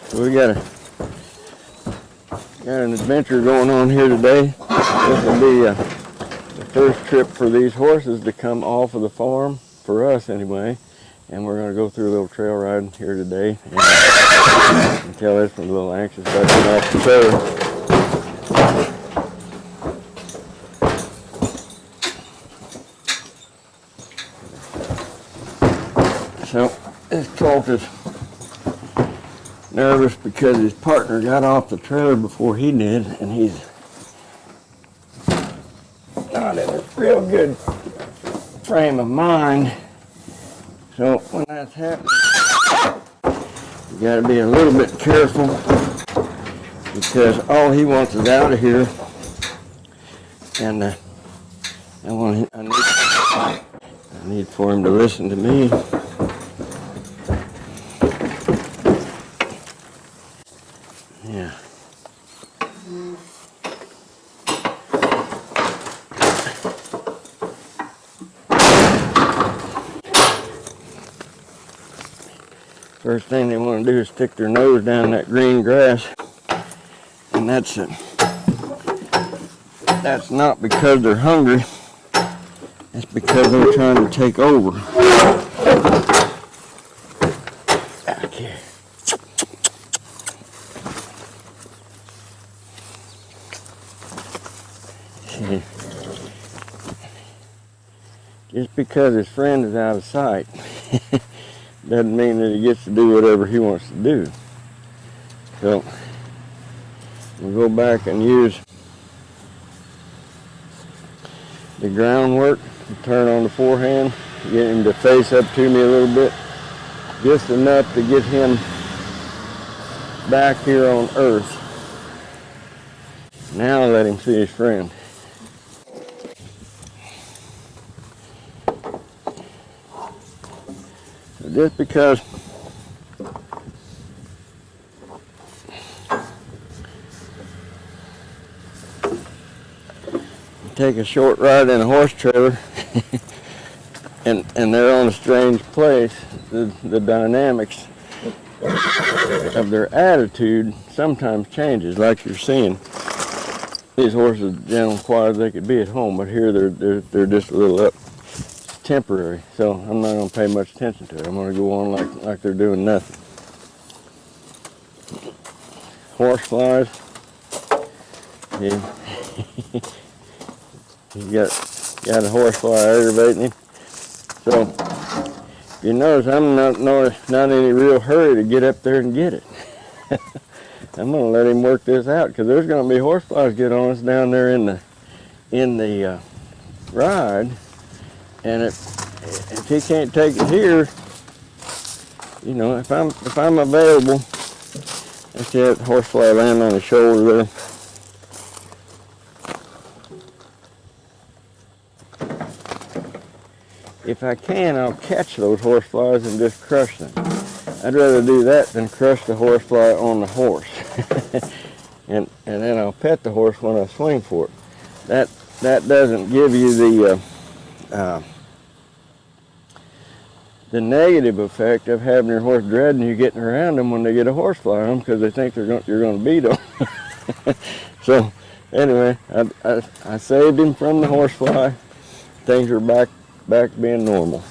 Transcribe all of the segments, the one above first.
So we got an adventure going on here today. This will be the first trip for these horses to come off of the farm, for us anyway. And we're going to go through a little trail ride here today. And you can tell this one's a little anxious about getting off the trailer. So this colt is nervous because his partner got off the trailer before he did, and he's not in a real good frame of mind. So when that's happening, you got to be a little bit careful because all he wants is out of here, and I need for him to listen to me. Yeah. First thing they want to do is stick their nose down that green grass, and that's not because they're hungry. It's because they're trying to take over. Okay. See, just because his friend is out of sight doesn't mean that he gets to do whatever he wants to do. So we'll go back and use the groundwork to turn on the forehand, get him to face up to me a little bit, just enough to get him back here on earth. Now let him see his friend. So just because you take a short ride in a horse trailer and they're on a strange place, the dynamics of their attitude sometimes changes, like you're seeing. These horses are gentle and quiet as they could be at home, but here they're just a little up. It's temporary, so I'm not going to pay much attention to it. I'm going to go on like they're doing nothing. Horse flies. He got a horse fly aggravating him. So you notice I'm not in any real hurry to get up there and get it. I'm going to let him work this out because there's going to be horseflies get on us down there in the ride, and if he can't take it here, you know, if I'm available, let's see that horsefly land on his shoulder there. If I can, I'll catch those horseflies and just crush them. I'd rather do that than crush the horsefly on the horse. and then I'll pet the horse when I swing for it. That doesn't give you the negative effect of having your horse dreading you getting around them when they get a horsefly on them because they think you're going to beat them. So anyway, I saved him from the horsefly. Things are back being normal.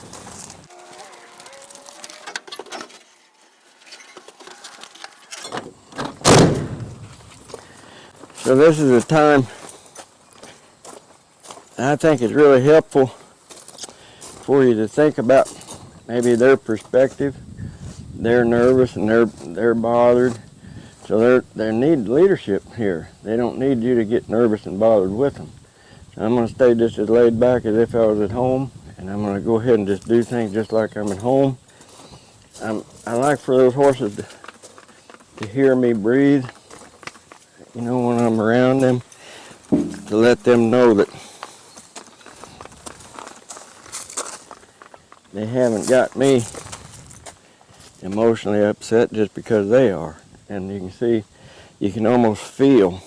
So this is a time I think it's really helpful for you to think about maybe their perspective. They're nervous and they're bothered, so they need leadership here. They don't need you to get nervous and bothered with them. So I'm going to stay just as laid back as if I was at home, and I'm going to go ahead and just do things just like I'm at home. I like for those horses to hear me breathe, you know, when I'm around them, to let them know that they haven't got me emotionally upset just because they are. And you can see, you can almost feel,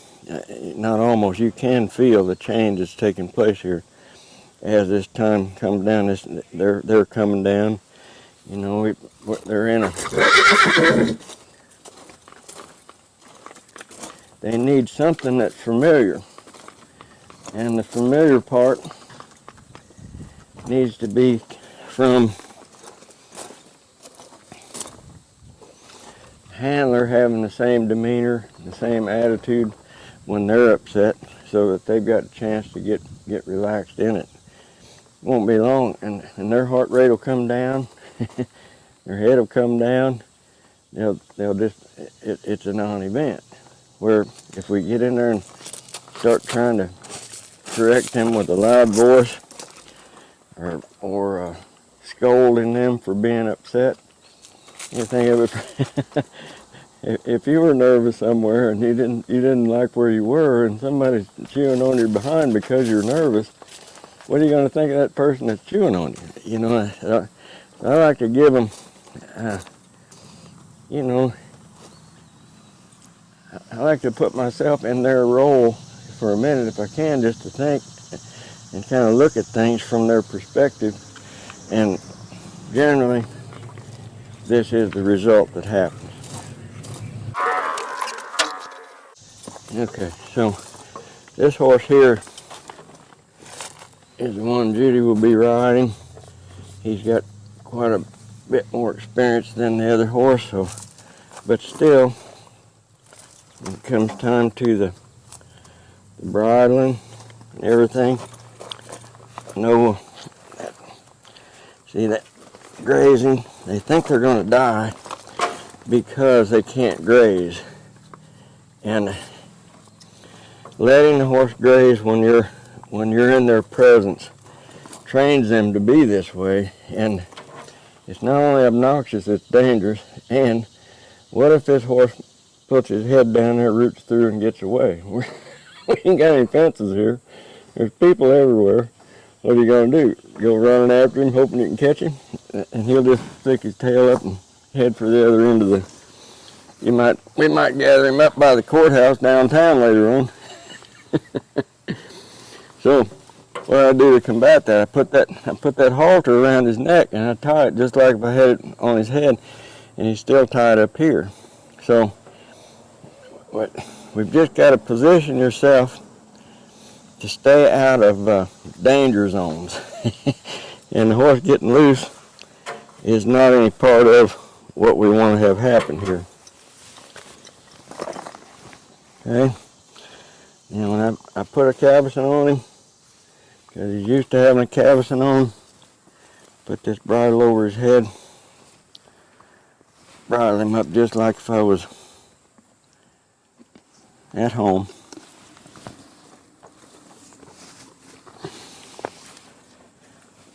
not almost, you can feel the change that's taking place here. as this time comes down, they're coming down. You know, they're in a. They need something that's familiar, and the familiar part needs to be from handler having the same demeanor, the same attitude when they're upset, so that they've got a chance to get relaxed in it. Won't be long, and their heart rate will come down, their head will come down. They'll just it's a non-event. Where if we get in there and start trying to correct them with a loud voice, or scolding them for being upset, you think of it. If you were nervous somewhere and you didn't like where you were, and somebody's chewing on your behind because you're nervous, what are you going to think of that person that's chewing on you? You know, I like to give them, you know, I like to put myself in their role for a minute if I can, just to think and kind of look at things from their perspective. And generally, this is the result that happens. Okay, so this horse here is the one Judy will be riding. He's got quite a bit more experience than the other horse, so, but still, when it comes time to the bridling and everything, see that grazing, they think they're going to die because they can't graze. And letting the horse graze when you're in their presence trains them to be this way, and it's not only obnoxious, it's dangerous. And what if this horse puts his head down there, roots through, and gets away? We ain't got any fences here. There's people everywhere. What are you going to do? Go running after him, hoping you can catch him? And he'll just stick his tail up and head for the other end of the... We might gather him up by the courthouse downtown later on. So what I do to combat that, I put that halter around his neck, and I tie it just like if I had it on his head, and he's still tied up here. So we've just got to position yourself to stay out of danger zones. And the horse getting loose is not any part of what we want to have happen here. Okay? And when I put a cavesson on him, because he's used to having a cavesson on, put this bridle over his head, bridle him up just like if I was at home.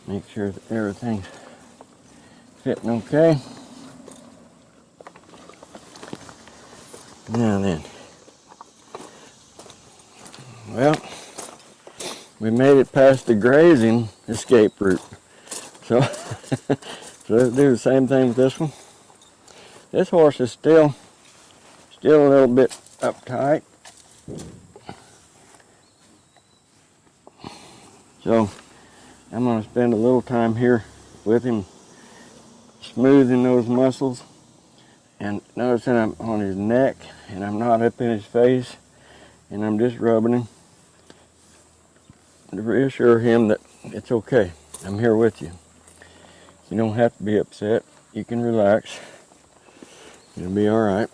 Make sure that everything's fitting okay. Now then, well, we made it past the grazing escape route. So, so let's do the same thing with this one. This horse is still a little bit uptight. So I'm going to spend a little time here with him, smoothing those muscles, and noticing I'm on his neck and I'm not up in his face, and I'm just rubbing him to reassure him that it's okay. I'm here with you. You don't have to be upset. You can relax. It'll be all right.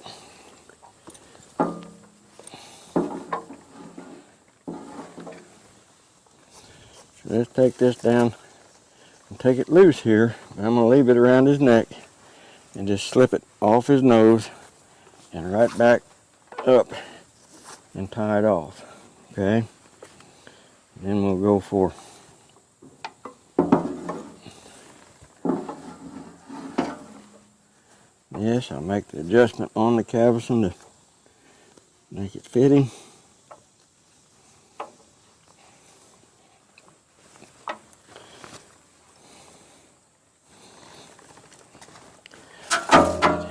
So let's take this down and take it loose here. I'm going to leave it around his neck and just slip it off his nose and right back up and tie it off. Okay? Then we'll go for yes, I'll make the adjustment on the cavesson to make it fitting.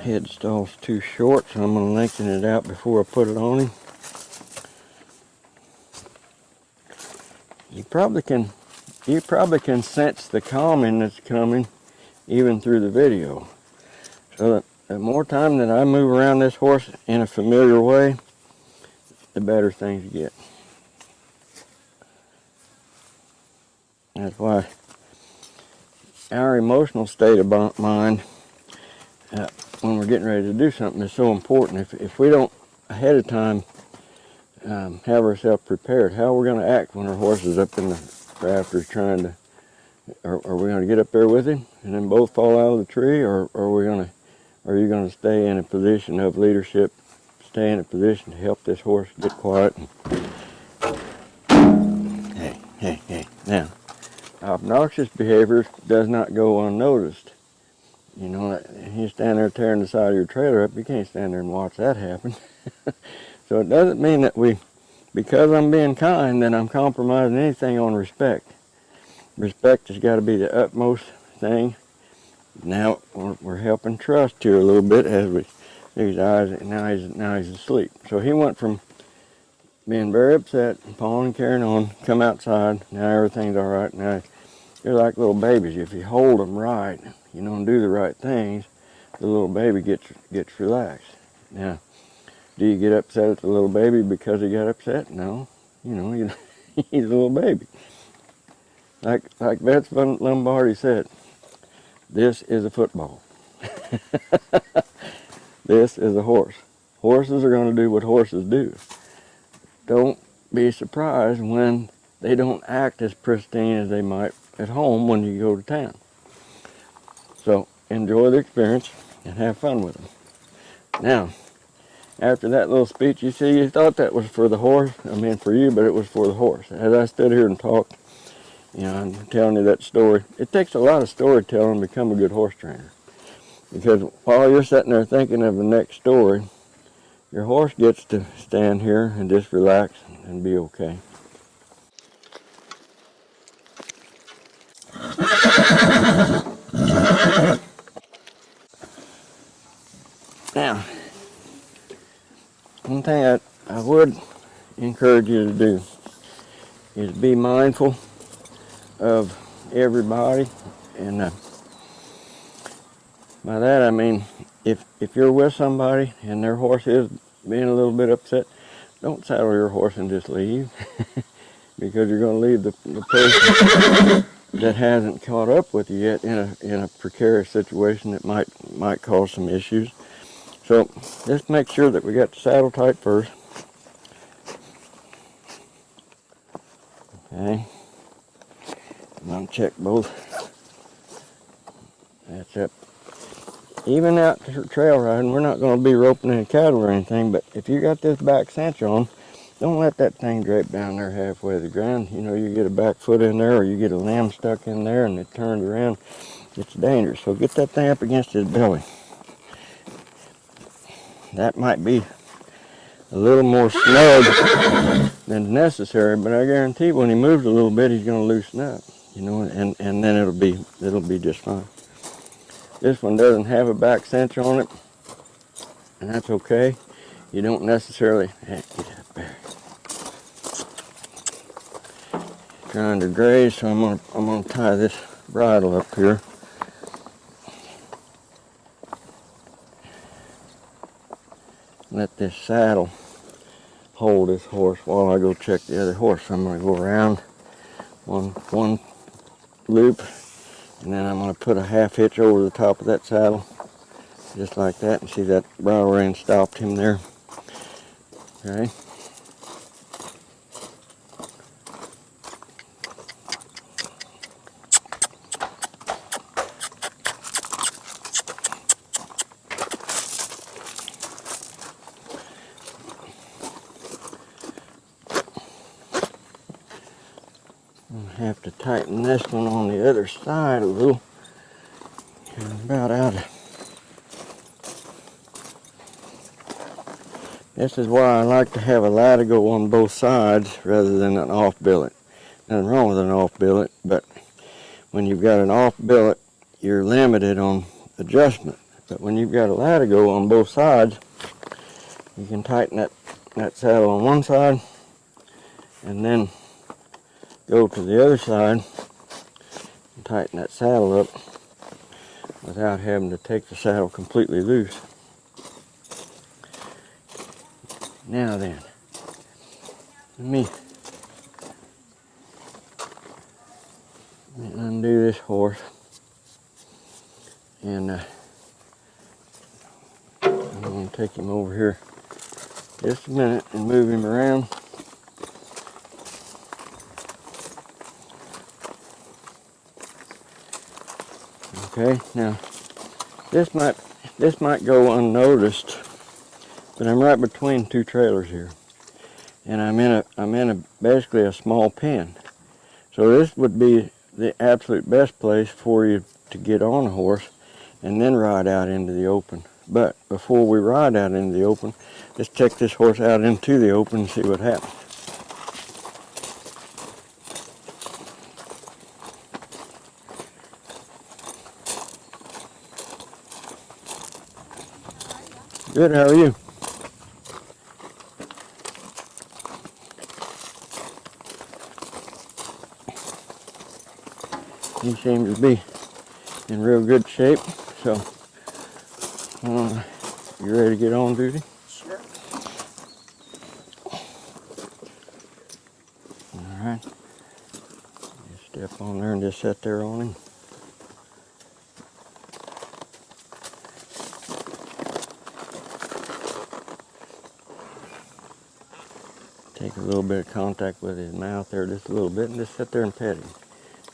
Head stall's too short, so I'm going to lengthen it out before I put it on him. You probably can you probably can sense the calming that's coming even through the video. So the more time that I move around this horse in a familiar way, the better things get. That's why our emotional state of mind when we're getting ready to do something is so important. If we don't ahead of time have ourselves prepared, how we're going to act when our horse is up in the rafters trying to, are we going to get up there with him and then both fall out of the tree, or are you going to stay in a position of leadership, stay in a position to help this horse get quiet? Hey. Now, obnoxious behavior does not go unnoticed. You know, you stand there tearing the side of your trailer up, you can't stand there and watch that happen. So it doesn't mean that because I'm being kind, that I'm compromising anything on respect. Respect has got to be the utmost thing. Now we're helping trust here a little bit as we see his eyes. Now he's asleep. So he went from being very upset, pawing and carrying on, come outside. Now everything's all right. Now they're like little babies. If you hold them right, you know, and do the right things, the little baby gets relaxed. Now, do you get upset at the little baby because he got upset? No. You know, he's a little baby. Like Vets Lombardi said, this is a football. This is a horse. Horses are going to do what horses do. Don't be surprised when they don't act as pristine as they might at home when you go to town. So enjoy the experience and have fun with them. Now, after that little speech, you see, you thought that was for the horse. I mean, for you, but it was for the horse. As I stood here and talked, you know, I'm telling you that story. It takes a lot of storytelling to become a good horse trainer. Because while you're sitting there thinking of the next story, your horse gets to stand here and just relax and be okay. Now, one thing I would encourage you to do is be mindful of everybody, and by that I mean if you're with somebody and their horse is being a little bit upset, don't saddle your horse and just leave because you're going to leave the person that hasn't caught up with you yet in a precarious situation that might cause some issues. So just make sure that we got the saddle tight first. Okay. I'm going to check both. That's it. Even out trail riding, we're not going to be roping any cattle or anything, but if you got this back cinch on, don't let that thing drape down there halfway to the ground. You know, you get a back foot in there or you get a limb stuck in there and it turns around, it's dangerous. So get that thing up against his belly. That might be a little more snug than necessary, but I guarantee when he moves a little bit, he's going to loosen up, you know, and then it'll be just fine. This one doesn't have a back cinch on it, and that's okay. You don't necessarily get up there. Trying to graze, so I'm gonna tie this bridle up here. Let this saddle hold this horse while I go check the other horse. So I'm gonna go around one loop, and then I'm going to put a half hitch over the top of that saddle, just like that, and see that bridle rein stopped him there. Okay. I have to tighten this one on the other side a little. I'm about out of. This is why I like to have a latigo on both sides rather than an off billet. Nothing wrong with an off billet, but when you've got an off billet, you're limited on adjustment. But when you've got a latigo on both sides, you can tighten that saddle on one side and then go to the other side tighten that saddle up without having to take the saddle completely loose. Now then, let me undo this horse, and I'm going to take him over here just a minute and move him around. Okay, now this might go unnoticed, but I'm right between two trailers here, and I'm in a basically a small pen. So this would be the absolute best place for you to get on a horse and then ride out into the open. But before we ride out into the open, let's take this horse out into the open and see what happens. Good, how are you? He seems to be in real good shape, so you ready to get on duty? Sure. Alright. Just step on there and just sit there on him. Take a little bit of contact with his mouth there, just a little bit, and just sit there and pet him.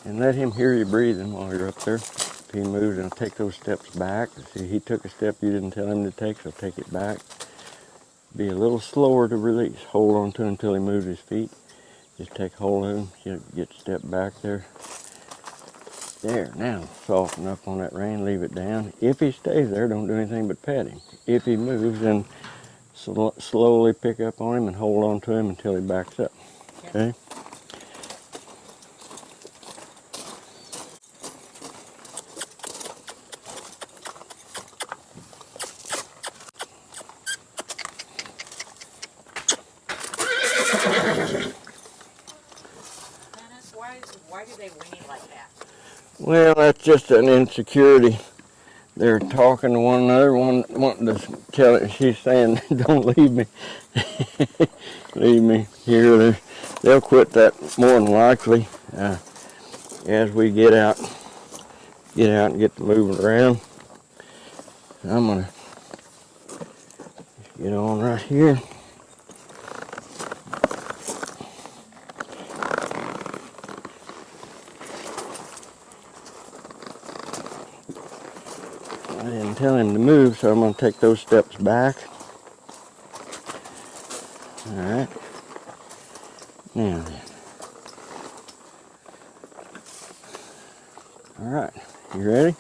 And let him hear you breathing while you're up there. If he moves, and take those steps back. See, he took a step you didn't tell him to take, so take it back. Be a little slower to release. Hold on to him until he moves his feet. Just take hold of him. You get step back there. There, now soften up on that rein, leave it down. If he stays there, don't do anything but pet him. If he moves, then slowly pick up on him and hold on to him until he backs up. Okay? Why do they whinny like that? Well, that's just an insecurity. They're talking to one another, one wanting to tell it. She's saying, "Don't leave me, leave me here." They'll quit that more than likely as we get out and get to moving around. I'm gonna get on right here. I didn't tell him to move, so I'm going to take those steps back. All right. Now then. All right. You ready?